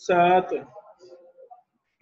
7,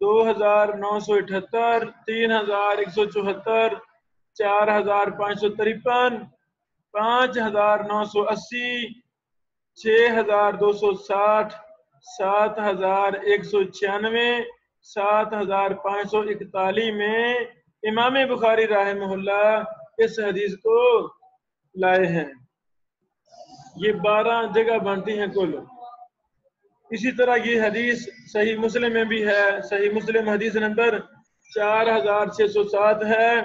2978, 3174, 4553 5980, 6260, 7196, 7541 میں امام بخاری رحمہ اس حدیث کو لائے ہیں۔ یہ 12 جگہ بنتی ہیں کل۔ اسی طرح یہ حدیث صحیح مسلم میں بھی ہے، صحیح مسلم حدیث نمبر 4607 ہے،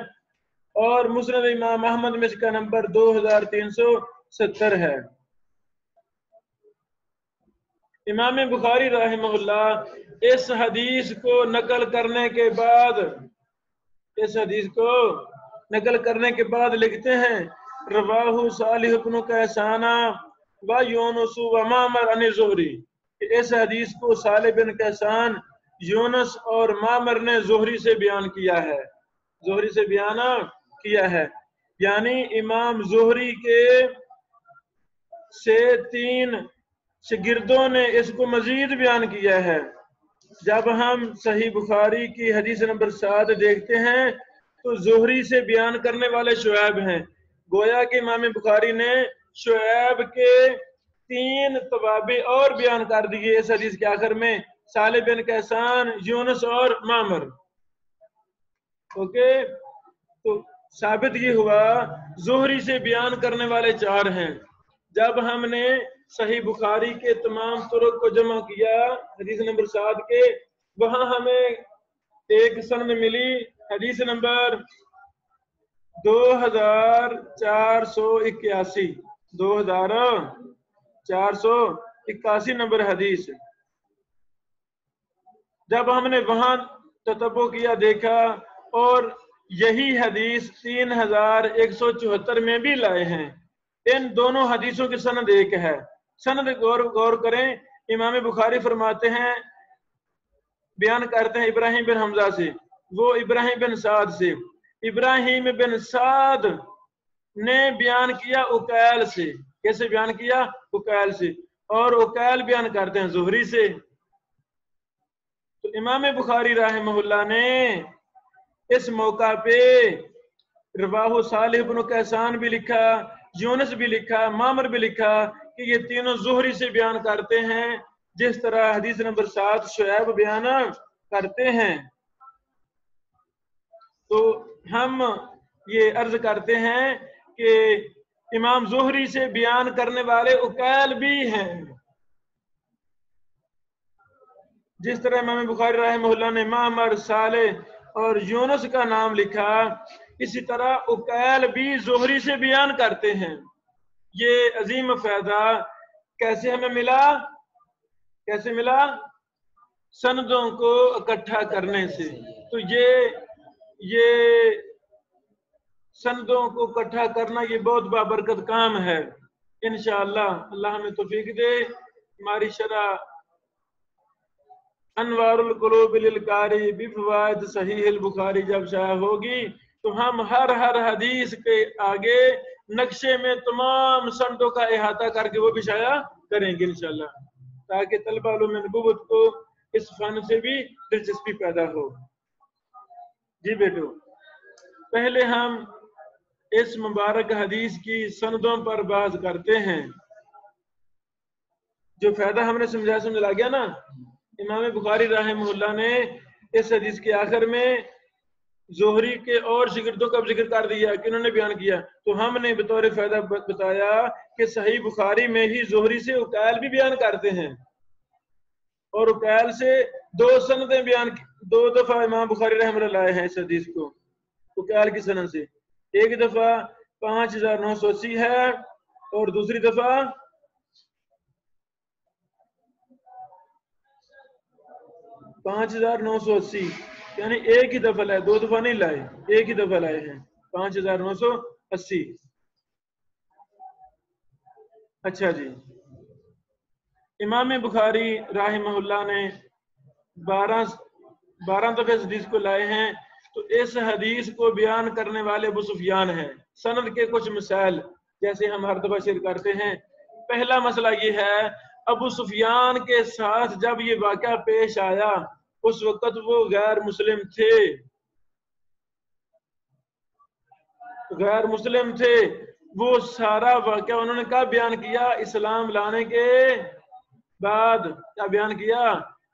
اور مسند امام احمد میں اس کا نمبر 2370 ہے۔ امام بخاری رحمہ اللہ اس حدیث کو نقل کرنے کے بعد لکھتے ہیں رواہ صالح بن کیسان و یونس و معمر عن زہری، اس حدیث کو صالح بن کیسان، یونس اور معمر نے زہری سے بیان کیا ہے، یعنی امام زہری کے سے 3 شاگردوں نے اس کو مزید بیان کیا ہے۔ جب ہم صحیح بخاری کی حدیث نمبر 7 دیکھتے ہیں تو زہری سے بیان کرنے والے شعیب ہیں، گویا کہ امام بخاری نے شعیب کے 3 توابع اور بیان کر دیے اس حدیث کے آخر میں، صالح بن کیسان، یونس اور معمر۔ اوکے، تو ثابت یہ ہوا زہری سے بیان کرنے والے 4 ہیں۔ جب ہم نے صحیح بخاری کے تمام طرق کو جمع کیا حدیث نمبر 7 کے، وہاں ہمیں ایک سند ملی حدیث نمبر 2481 نمبر حدیث۔ جب ہم نے وہاں تتبع کیا، دیکھا، اور یہی حدیث 3174 میں بھی لائے ہیں۔ ان دونوں حدیثوں کی سند ایک ہے۔ سند غور کریں، امام بخاری فرماتے ہیں، بیان کرتے ہیں ابراہیم بن حمزہ سے، وہ ابراہیم بن سعد سے، ابراہیم بن سعد نے بیان کیا اکیل سے۔ کیسے بیان کیا؟ اکیل سے، اور اکیل بیان کرتے ہیں زہری سے۔ تو امام بخاری رحمہ اللہ نے اس موقع پہ رواہ صالح بن کیسان بھی لکھا، یونس بھی لکھا، معمر بھی لکھا کہ یہ تینوں زہری سے بیان کرتے ہیں، جس طرح حدیث نمبر 7 شعیب بیان کرتے ہیں۔ تو ہم یہ عرض کرتے ہیں کہ امام زہری سے بیان کرنے والے اکیل بھی ہیں، جس طرح امام بخاری رحمہ اللہ نے معمر، صالح اور یونس کا نام لکھا، اسی طرح اکیل بھی زہری سے بیان کرتے ہیں۔ یہ عظیم فائدہ کیسے ہمیں ملا؟ سندوں کو اکٹھا کرنے سے۔ تو یہ سندوں کو اکٹھا کرنا یہ بہت بابرکت کام ہے۔ انشاءاللہ اللہ ہمیں توفیق دے۔ ہماری شرح انوار القلوب للقاری بفوائد صحیح البخاری جب شائع ہوگی تو ہم ہر حدیث کے آگے نقشے میں تمام سندوں کا احاطہ کر کے وہ بھی شائع کریں گے انشاءاللہ، تاکہ طلبہ علوم نبوت کو اس فن سے بھی دلچسپی پیدا ہو۔ جی بیٹو، پہلے ہم اس مبارک حدیث کی سندوں پر بحث کرتے ہیں۔ جو فائدہ ہم نے سمجھا گیا نا، امام بخاری رحمہ اللہ نے اس حدیث کے آخر میں زہری کے اور شاگردوں کا ذکر کر دیا کہ انہوں نے بیان کیا، تو ہم نے بطور فائدہ بتایا کہ صحیح بخاری میں ہی زہری سے اکیل بھی بیان کرتے ہیں، اور اکیل سے 2 سندیں بیان 2 دفعہ امام بخاری رحمہ اللہ لائے ہیں اس حدیث کو اکیل کی سند سے۔ ایک دفعہ 5980 ہے، اور دوسری دفعہ 5980، یعنی ایک ہی دفعہ لائے، 2 دفعہ نہیں لائے، ایک ہی دفعہ لائے ہیں 5980۔ اچھا جی، امام بخاری رحمہ اللہ نے 12 دفعہ اس حدیث کو لائے ہیں۔ تو اس حدیث کو بیان کرنے والے ابو سفیان ہیں۔ سند کے کچھ مسائل جیسے ہم ہر دفعہ شیئر کرتے ہیں۔ پہلا مسئلہ یہ ہے، ابو سفیان کے ساتھ جب یہ واقعہ پیش آیا اس وقت وہ غیر مسلم تھے، وہ سارا واقعہ انہوں نے کیا بیان کیا؟ اسلام لانے کے بعد. کیا بیان کیا؟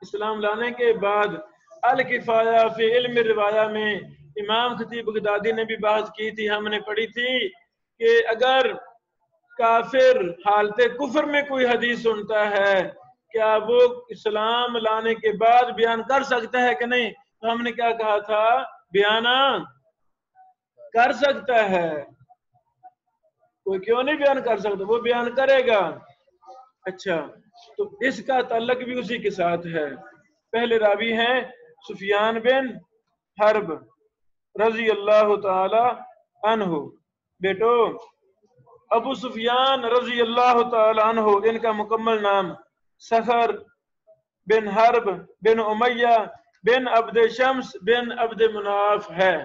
اسلام لانے کے بعد. الکفایہ فی علم روایہ میں امام خطیب بغدادی نے بھی بات کی تھی، ہم نے پڑھی تھی کہ اگر کافر حالت کفر میں کوئی حدیث سنتا ہے کیا وہ اسلام لانے کے بعد بیان کر سکتا ہے کہ نہیں؟ تو ہم نے کیا کہا تھا؟ بیان کر سکتا ہے. کوئی کیوں نہیں بیان کر سکتا؟ وہ بیان کرے گا. اچھا، تو اس کا تعلق بھی اسی کے ساتھ ہے. پہلے راوی ہیں سفیان بن حرب رضی اللہ تعالی عنہ. بیٹو ابو سفیان رضی اللہ تعالی عنہ، ان کا مکمل نام صخر بن حرب بن امیہ بن عبد شمس بن عبد مناف ہے.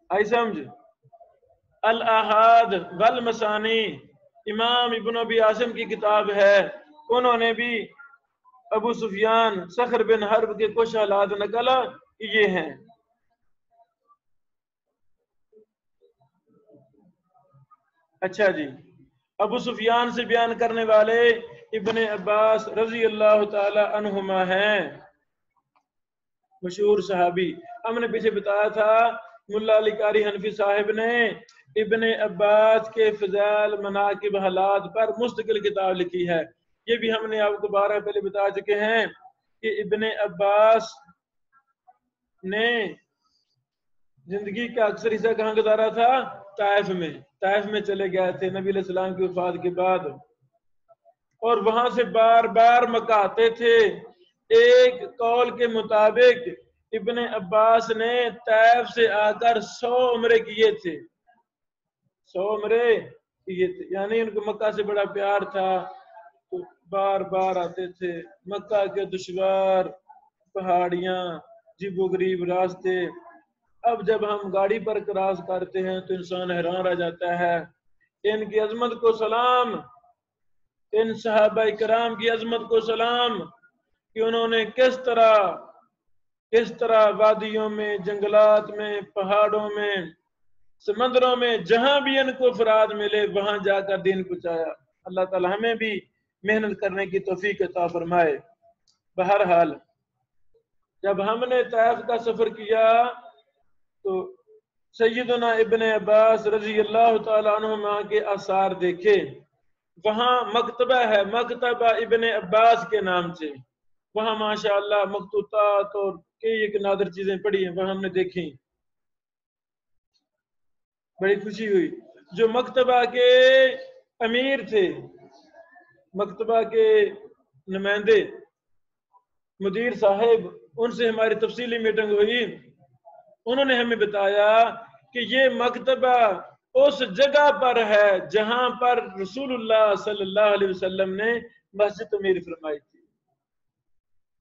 آئی سمجھ؟ الاحاد والمسانی امام ابن ابی عاصم کی کتاب ہے، انہوں نے بھی ابو سفیان صخر بن حرب کے کچھ حالات نقل یہ ہیں. اچھا جی، ابو سفیان سے بیان کرنے والے ابن عباس رضی اللہ تعالی عنہما ہیں، مشہور صحابی. ہم نے پیچھے بتایا تھا ملا علی قاری حنفی صاحب نے ابن عباس کے فضائل مناقب حالات پر مستقل کتاب لکھی ہے. یہ بھی ہم نے آپ کو بارہ پہلے بتا چکے ہیں کہ ابن عباس نے زندگی کا اکثر حصہ کہاں گزارا تھا؟ طائف میں. طائف میں چلے گئے تھے نبی علیہ السلام کی وفات کے بعد، اور وہاں سے بار بار مکہ آتے تھے. ایک قول کے مطابق ابن عباس نے طائف سے آ کر 100 عمرے کیے تھے. 100 عمرے کیے تھے، یعنی ان کو مکہ سے بڑا پیار تھا تو بار بار آتے تھے. مکہ کے دشوار پہاڑیاں، عجیب و غریب راستے. اب جب ہم گاڑی پر کراس کرتے ہیں تو انسان حیران رہ جاتا ہے. ان کی عظمت کو سلام، ان صحابہ کرام کی عظمت کو سلام کہ انہوں نے کس طرح وادیوں میں، جنگلات میں، پہاڑوں میں، سمندروں میں، جہاں بھی ان کو فراد ملے وہاں جا کر دین پہنچایا. اللہ تعالی ہمیں بھی محنت کرنے کی توفیق عطا فرمائے. بہرحال جب ہم نے طائف کا سفر کیا تو سیدنا ابن عباس رضی اللہ تعالی عنہما کے آثار دیکھے. وہاں مکتبہ ہے، مکتبہ ابن عباس کے نام سے. وہاں ماشاءاللہ مخطوطات اور کئی ایک نادر چیزیں پڑھی ہیں، وہاں ہم نے دیکھی، بڑی خوشی ہوئی. جو مکتبہ کے امیر تھے، مکتبہ کے نمائندے، مدیر صاحب، ان سے ہماری تفصیلی میٹنگ ہوئی. انہوں نے ہمیں بتایا کہ یہ مکتبہ اس جگہ پر ہے جہاں پر رسول اللہ صلی اللہ علیہ وسلم نے مسجد تعمیر فرمائی تھی.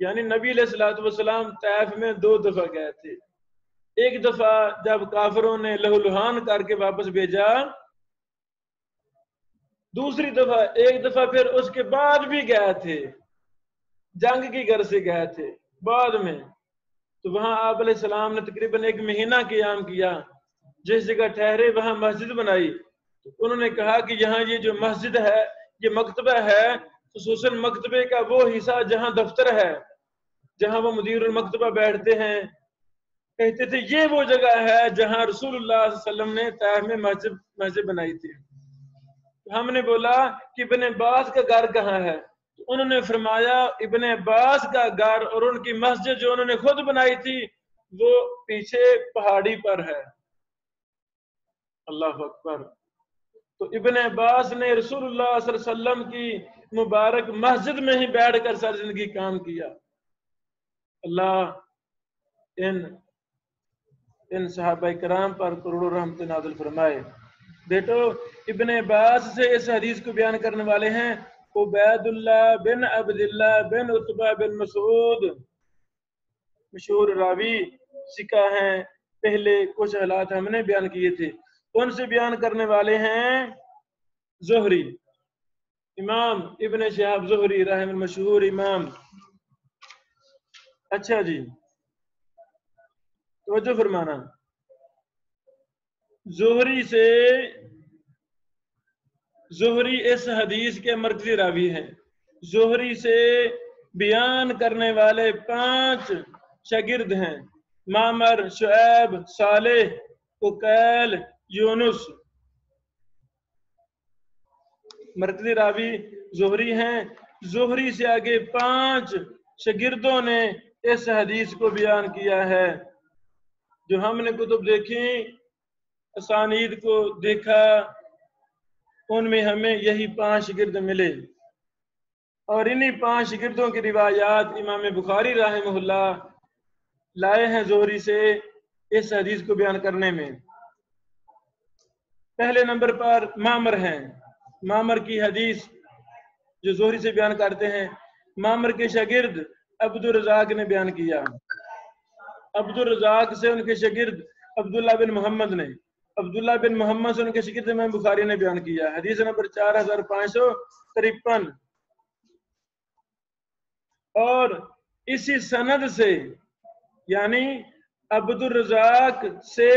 یعنی نبی علیہ الصلوۃ والسلام طائف میں 2 دفعہ گئے تھے. ایک دفعہ جب کافروں نے لہو لہان کر کے واپس بھیجا، دوسری دفعہ ایک دفعہ پھر اس کے بعد بھی گئے تھے، جنگ کی غرض سے گئے تھے بعد میں. تو وہاں آپ علیہ السلام نے تقریباً 1 مہینہ قیام کیا. جس جگہ ٹھہرے وہاں مسجد بنائی. تو انہوں نے کہا کہ یہاں یہ جو مسجد ہے، یہ مکتبہ ہے، خصوصاً مکتبے کا وہ حصہ جہاں دفتر ہے، جہاں وہ مدیر المکتبہ بیٹھتے ہیں. کہتے تھے یہ وہ جگہ ہے جہاں رسول اللہ صلی اللہ علیہ وسلم نے طائف میں مسجد بنائی تھی. ہم نے بولا کہ ابن عباس کا گھر کہاں ہے؟ تو انہوں نے فرمایا ابن عباس کا گھر اور ان کی مسجد جو انہوں نے خود بنائی تھی وہ پیچھے پہاڑی پر ہے. اللہ اکبر. تو ابن عباس نے رسول اللہ صلی اللہ علیہ وسلم کی مبارک مسجد میں ہی بیٹھ کر ساری زندگی کام کیا. اللہ ان صحابہ کرام پر کروڑوں رحمت نازل فرمائے. بیٹو ابن عباس سے اس حدیث کو بیان کرنے والے ہیں عبید اللہ بن عبداللہ بن عتبہ بن مسعود، مشہور راوی سکہ ہیں. پہلے کچھ حالات ہم نے بیان کیے تھے. ان سے بیان کرنے والے ہیں زہری، امام ابن شہاب زہری رحمہ مشہور امام. اچھا جی، توجہ فرمانا، زہری اس حدیث کے مرکزی راوی ہیں۔ زہری سے بیان کرنے والے 5 شاگرد ہیں: معمر، شعیب، صالح، عقیل، یونس۔ مرکزی راوی زہری ہیں۔ زہری سے آگے 5 شاگردوں نے اس حدیث کو بیان کیا ہے۔ جو ہم نے کتب دیکھی، اسانید کو دیکھا، ان میں ہمیں یہی 5 شاگرد ملے، اور انہی 5 شاگردوں کی روایات امام بخاری رحمہ اللہ لائے ہیں زہری سے اس حدیث کو بیان کرنے میں۔ پہلے نمبر پر معمر ہیں۔ معمر کی حدیث جو زہری سے بیان کرتے ہیں، معمر کے شاگرد عبد الرزاق نے بیان کیا۔ عبد الرزاق سے ان کے شاگرد عبداللہ بن محمد نے، عبداللہ بن محمد سے ان کے شاگرد امام بخاری نے بیان کیا۔ حدیث نمبر 4553۔ اور اسی سند سے، یعنی عبد الرزاق سے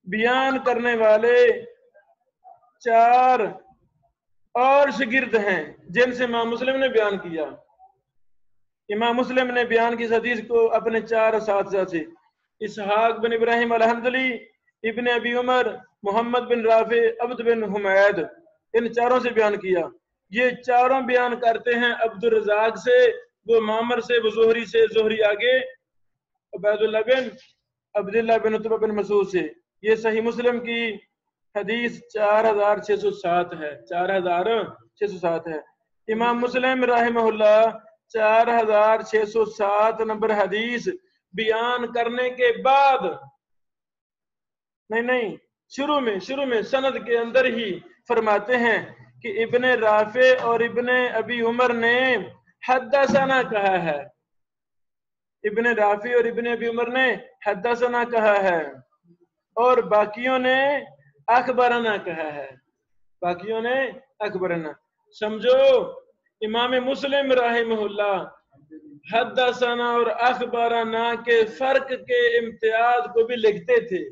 بیان کرنے والے 4 اور شاگرد ہیں جن سے امام مسلم نے بیان کیا۔ امام مسلم نے بیان کی اس حدیث کو اپنے 4 اساتذہ سے: اسحاق بن ابراہیم الحنظلی، ابن ابی عمر، محمد بن رافع، عبد بن حمید، ان 4 سے بیان کیا۔ یہ 4 بیان کرتے ہیں عبد الرزاق سے، وہ معمر سے، وہ زہری سے، زہری آگے عبیداللہ بن عبداللہ بن عتبہ بن مسعود سے۔ یہ صحیح مسلم کی حدیث 4607 ہے، 4607 ہے۔ امام مسلم رحمہ اللہ 4607 نمبر حدیث بیان کرنے کے بعد، نہیں، شروع میں سند کے اندر ہی فرماتے ہیں کہ ابن رافع اور ابن ابی عمر نے حدثنا کہا ہے۔ ابن رافع اور ابن ابی عمر نے حدثنا کہا ہے، اور باقیوں نے اخبرنا کہا ہے۔ باقیوں نے اخبرنا۔ سمجھو امام مسلم رحمہ اللہ حدثنا اور اخبرنا کے فرق کے امتیاز کو بھی لکھتے تھے۔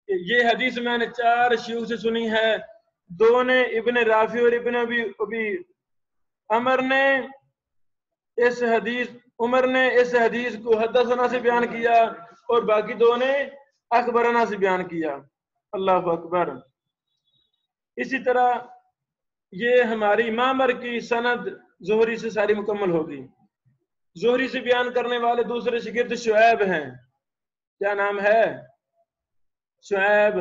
یہ حدیث میں نے 4 شیوخ سے سنی ہے، 2 نے ابن رافع اور ابن ابی عمر نے اس حدیث کو حدثنا سے بیان کیا، اور باقی 2 نے اخبرنا سے بیان کیا۔ اللہ اکبر۔ اسی طرح یہ ہماری معمر کی سند زہری سے ساری مکمل ہوگی۔ زہری سے بیان کرنے والے دوسرے شاگرد شعیب ہیں۔ کیا نام ہے؟ شعیب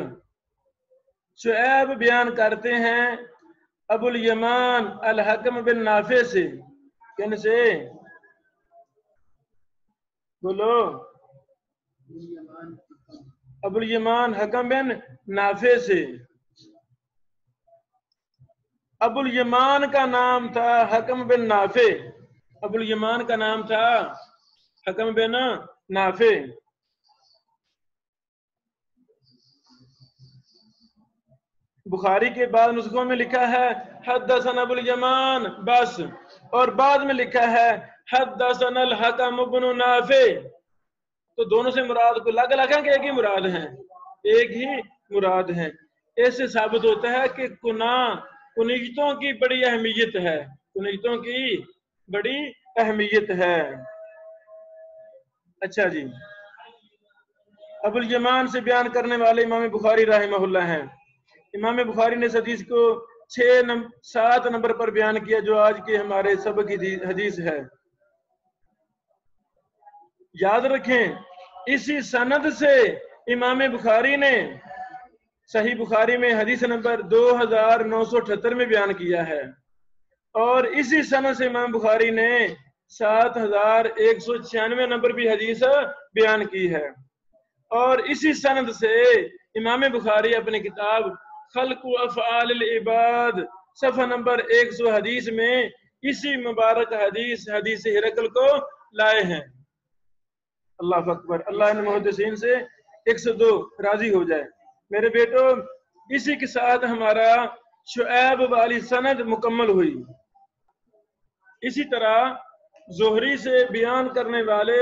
بیان کرتے ہیں ابو الیمان الحکم بن نافع سے۔ کن سے؟ بولو۔ ابو الیمان حکم بن نافع سے۔ ابو الیمان کا نام تھا حکم بن نافع۔ ابو الیمان کا نام تھا حکم بن نافع۔ بخاری کے بعد نسخوں میں لکھا ہے حدثنا ابو الیمان بس، اور بعد میں لکھا ہے حدثنا الحکم بن نافع۔ تو دونوں سے مراد کو الگ الگ ہیں کہ ایک ہی مراد ہیں؟ ایک ہی مراد ہیں۔ اس سے ثابت ہوتا ہے کہ کنیتوں کی بڑی اہمیت ہے، کنیتوں کی بڑی اہمیت ہے۔ اچھا جی، ابو الیمان سے بیان کرنے والے امام بخاری رحمہ اللہ ہیں۔ امام بخاری نے اس حدیث کو 7 نمبر پر بیان کیا، جو آج کے ہمارے سبق کی حدیث ہے۔ یاد رکھیں، اسی سند سے امام بخاری نے صحیح بخاری میں حدیث نمبر 2978 میں بیان کیا ہے، اور اسی سند سے امام بخاری نے 7196 نمبر بھی حدیث بیان کی ہے، اور اسی سند سے امام بخاری اپنی کتاب خلق و افعال العباد صفحہ نمبر 100 حدیث میں اسی مبارک حدیث ہرقل کو لائے ہیں۔ اللہ اکبر۔ اللہ ان محدثین سے 102 راضی ہو جائے۔ میرے بیٹو، اسی کے ساتھ ہمارا شعیب والی سند مکمل ہوئی۔ اسی طرح زہری سے بیان کرنے والے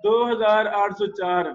2804।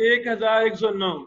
1109,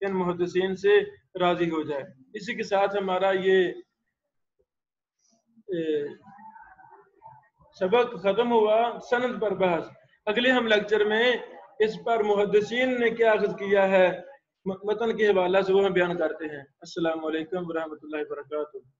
ان محدثین سے راضی ہو جائے۔ اسی کے ساتھ ہمارا یہ سبق ختم ہوا سند پر بحث۔ اگلے ہم لیکچر میں اس پر محدثین نے کیا اخذ کیا ہے متن کے حوالہ سے وہ ہم بیان کرتے ہیں۔ السلام علیکم ورحمۃ اللہ وبرکاتہ۔